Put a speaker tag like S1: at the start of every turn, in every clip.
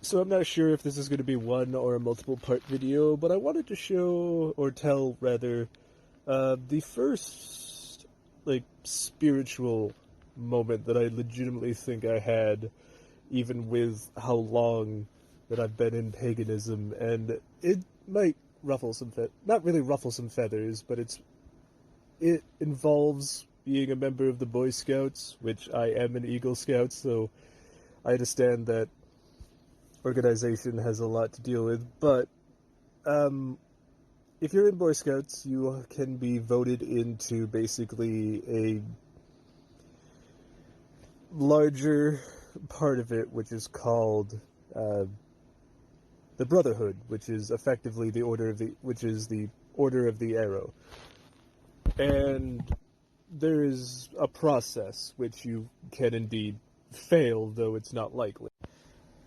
S1: So I'm not sure if this is going to be one or a multiple part video, but I wanted to show, or tell rather, the first, spiritual moment that I legitimately think I had, even with how long that I've been in paganism, and it might ruffle some not really ruffle some feathers, but it involves being a member of the Boy Scouts, which I am an Eagle Scout, so I understand that organization has a lot to deal with, but if you're in Boy Scouts, you can be voted into basically a larger part of it, which is called the Brotherhood, which is effectively the Order of the Arrow. And there is a process which you can indeed fail, though it's not likely.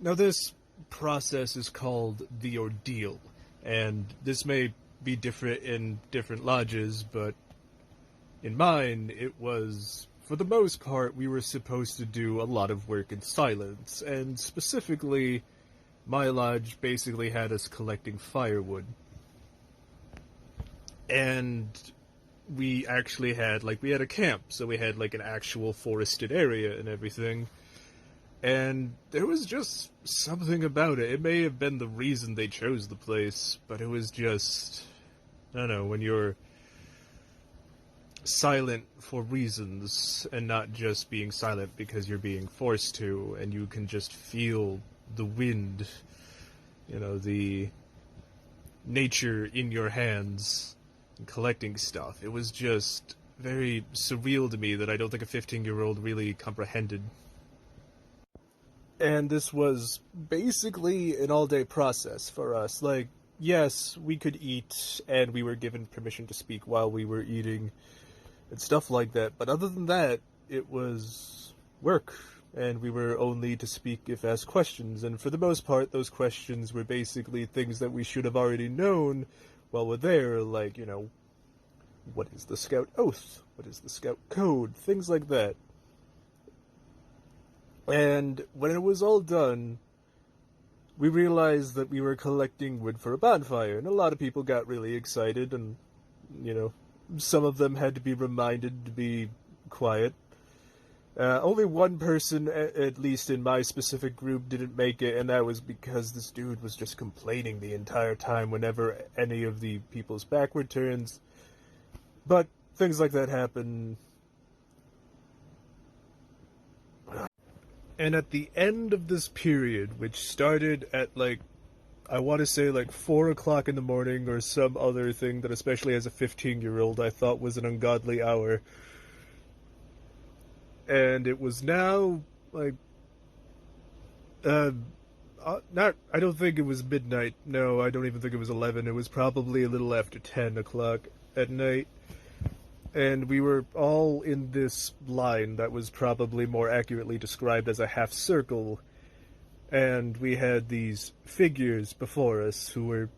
S1: Now, this process is called the Ordeal, and this may be different in different lodges, but in mine, it was, for the most part, we were supposed to do a lot of work in silence, and specifically, my lodge basically had us collecting firewood. And we actually had, we had a camp, so we had, an actual forested area and everything. And there was just something about it. It may have been the reason they chose the place, but it was just, I don't know, when you're silent for reasons and not just being silent because you're being forced to, and you can just feel the wind, the nature in your hands and collecting stuff. It was just very surreal to me that I don't think a 15-year-old really comprehended. And this was basically an all-day process for us. Yes, we could eat, and we were given permission to speak while we were eating, and stuff like that. But other than that, it was work, and we were only to speak if asked questions. And for the most part, those questions were basically things that we should have already known while we're there, what is the Scout Oath? What is the Scout Code? Things like that. And when it was all done, we realized that we were collecting wood for a bonfire, and a lot of people got really excited, and, some of them had to be reminded to be quiet. Only one person, at least in my specific group, didn't make it, and that was because this dude was just complaining the entire time whenever any of the people's back were turned. But things like that happen. And at the end of this period, which started at, I want to say 4 o'clock in the morning or some other thing that, especially as a 15-year-old, I thought was an ungodly hour. And it was now, I don't think it was midnight. No, I don't even think it was 11. It was probably a little after 10 o'clock at night. And we were all in this line that was probably more accurately described as a half circle. And we had these figures before us who were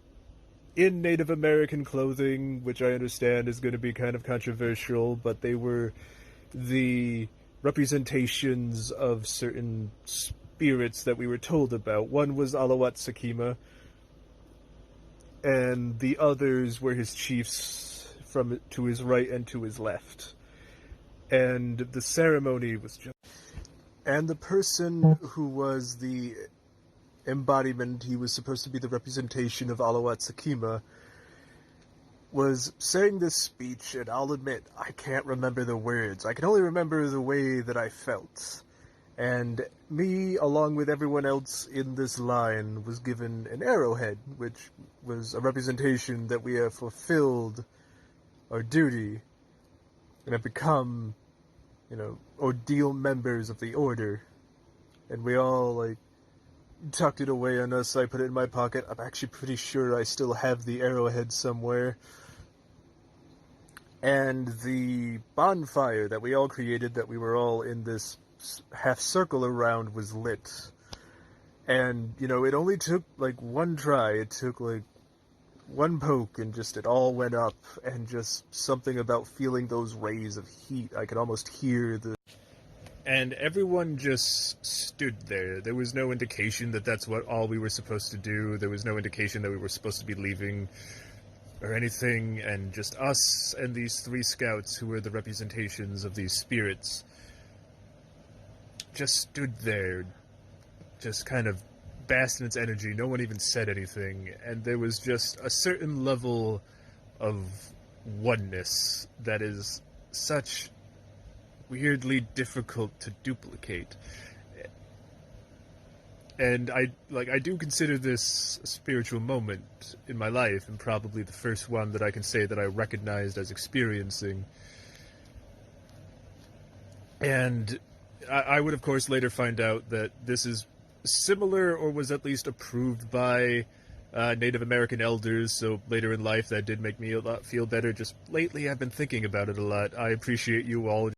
S1: in Native American clothing, which I understand is going to be kind of controversial, but they were the representations of certain spirits that we were told about. One was Alawat Sakima, and the others were his chiefs from to his right and to his left. And the ceremony was just... And the person who was the embodiment, he was supposed to be the representation of Alawat Sakima, was saying this speech, and I'll admit, I can't remember the words. I can only remember the way that I felt. And me, along with everyone else in this line, was given an arrowhead, which was a representation that we have fulfilled our duty and have become, ordeal members of the Order. And we all, tucked it away on us. I put it in my pocket. I'm actually pretty sure I still have the arrowhead somewhere. And the bonfire that we all created, that we were all in this half circle around, was lit. And, it only took, one try. It took, one poke, and just it all went up. And just something about feeling those rays of heat. I could almost hear the... And everyone just stood there. There was no indication that that's what all we were supposed to do. There was no indication that we were supposed to be leaving or anything. And just us and these 3 scouts who were the representations of these spirits just stood there, just kind of basked in its energy. No one even said anything. And there was just a certain level of oneness that is such weirdly difficult to duplicate. And I do consider this a spiritual moment in my life, and probably the first one that I can say that I recognized as experiencing. And I would, of course, later find out that this is similar, or was at least approved by Native American elders, so later in life that did make me a lot feel better. Just lately I've been thinking about it a lot. I appreciate you all